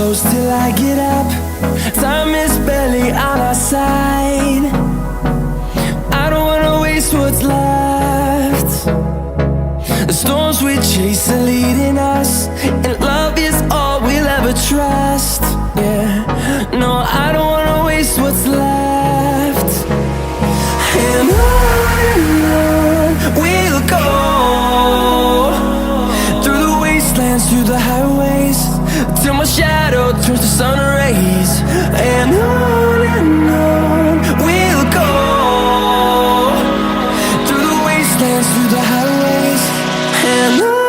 close till I get up. Time is barely on our side. I don't wanna waste what's left. The storms we chase are leading us, and love is all we'll ever trust. Yeah, no, I don't wanna waste what's left. And on we'll go, through the wastelands, through the highways, till my shadow turns to sun rays. And on we'll go, through the wastelands, through the highways, and on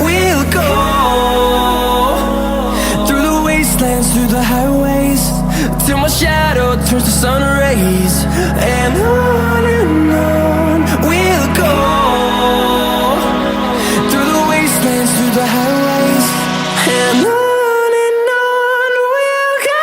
we'll go. Through the highways, till my shadow turns to sun rays. And on we'll go, through the wastelands, through the highways, and on we'll go.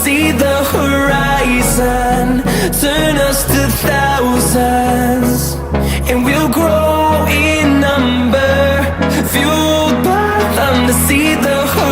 See the horizon, turn us to thousands, and we'll grow in number, fueled by them to see the horizon.